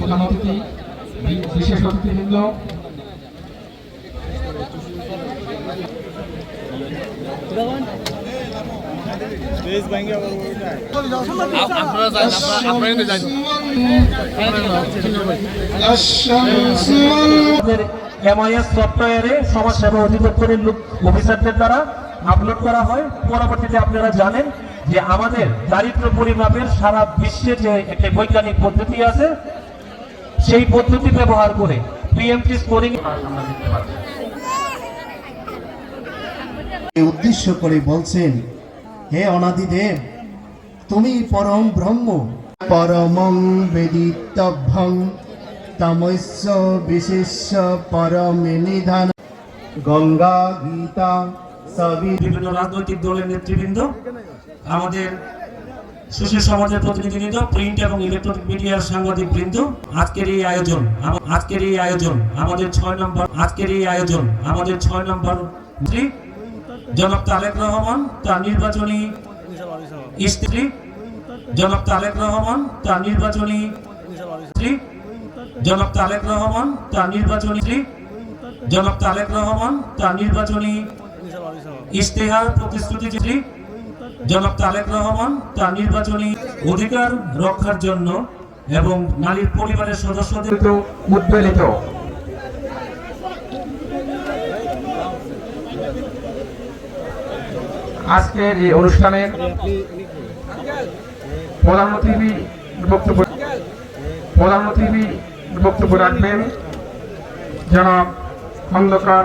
প্রধান অতিথি, বিশেষ অতিথিবৃন্দ, MIS সফটওয়্যারে সমাজসেবা অধিদপ্তরের অফিসারদের দ্বারা আপলোড করা হয়। পরবর্তীতে আপনারা জানেন যে আমাদের দারিদ্র পরিমাপের সারা বিশ্বে যে একটি বৈজ্ঞানিক পদ্ধতি আছে, সেই পদ্ধতি ব্যবহার করে PMT স্কোরিং উদ্দেশ্য করে বলছেন, হে অনাদিদেব, তুমি পরম ব্রহ্ম, পরমং বেদিতভ্যং তমস্য বিশেষ্য পরমে নিধান। গঙ্গা গীতা বিভিন্ন রাজনৈতিক দলের নেতৃবৃন্দ, আমাদের সুশীল সমাজের প্রতিনিধিবৃন্দ, প্রিন্ট এবং ইলেকট্রনিক মিডিয়ার সাংবাদিক বৃন্দ, আজকের এই আয়োজন আমাদের 6 নম্বর মন্ত্রী জনাব তারেক রহমান তার নির্বাচনী ইস্তিহার, জনাব তারেক রহমান তার নির্বাচনী ইস্তেহার প্রতিশ্রুতি, জনাব তারেক রহমান তার নির্বাচনী অধিকার রক্ষার জন্য এবং নারীর পরিবারের সদস্যদের উদ্বেলিত। আজকের এই অনুষ্ঠানের প্রধান অতিথি বক্তব্য রাখবেন জনাব খন্দকার।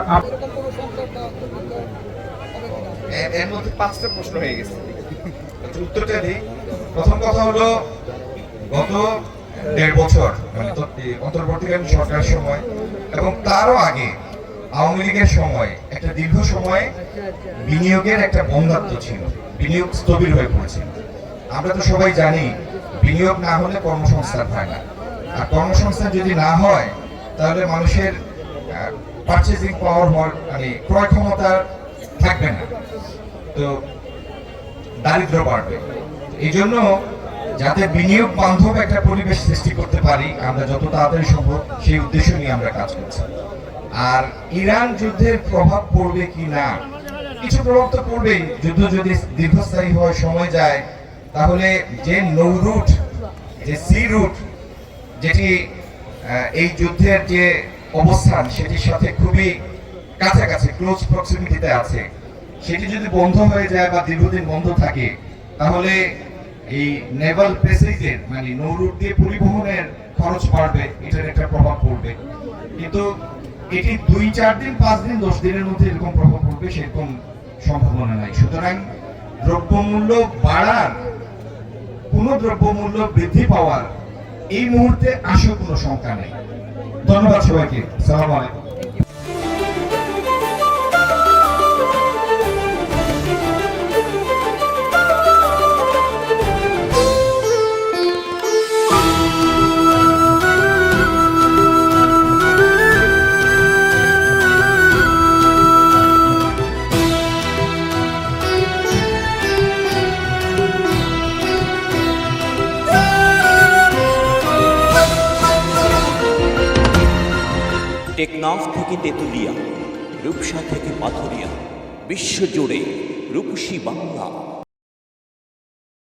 এর মধ্যে 5টা প্রশ্ন হয়ে গেছে, উত্তরটা দিই। প্রথম কথা হলো, গত 1.5 বছর মানে অন্তর্বর্তীকালীন সরকারের সময় এবং তারও আগে আওয়ামী লীগের সময় একটা দীর্ঘ সময় বিনিয়োগের একটা বন্ধাত্ম ছিল, বিনিয়োগ স্থবির হয়ে পড়েছিল। আমরা তো সবাই জানি বিনিয়োগ না হলে কর্মসংস্থান হয় না, আর কর্মসংস্থান যদি না হয় তাহলে মানুষের পারচেজিং পাওয়ার মানে ক্রয় ক্ষমতা থাকবে না, তো দারিদ্র বাড়বে। এই জন্য যাতে বিনিয়োগ বান্ধব একটা পরিবেশ সৃষ্টি করতে পারি আমরা যত তাড়াতাড়ি সম্ভব, সেই উদ্দেশ্য নিয়ে আমরা কাজ করছি। আর ইরান যুদ্ধের প্রভাব পড়বে কি না, কিছু প্রভাব তো পড়বেই। যুদ্ধ যদি দীর্ঘস্থায়ী হয়, সময় যায়, তাহলে যে নৌ রুট, যে সি রুট, যেটি এই যুদ্ধের যে অবস্থান সেটির সাথে খুবই কাছাকাছি ক্লোজ প্রক্সিমিটিতে আছে, সেটি যদি বন্ধ হয়ে যায় বা দীর্ঘদিন বন্ধ থাকে, তাহলে এই নেভাল প্যাসেজের মানে নৌ রুট দিয়ে পরিবহনের খরচ বাড়বে, এটার একটা প্রভাব পড়বে। কিন্তু এটি 2-4 দিন, 5 দিন, 10 দিনের মধ্যে এরকম প্রভাব পড়বে সেরকম সম্ভাবনা নাই। সুতরাং দ্রব্যমূল্য বাড়ার, কোন দ্রব্যমূল্য বৃদ্ধি পাওয়ার এই মুহূর্তে আসার কোনো শঙ্কা নেই। ধন্যবাদ সবাইকে। আসসালামু আলাইকুম। টেকনাফ থেকে তেঁতুলিয়া, রূপসা থেকে পাথুরিয়া, বিশ্বজুড়ে রূপসী বাংলা।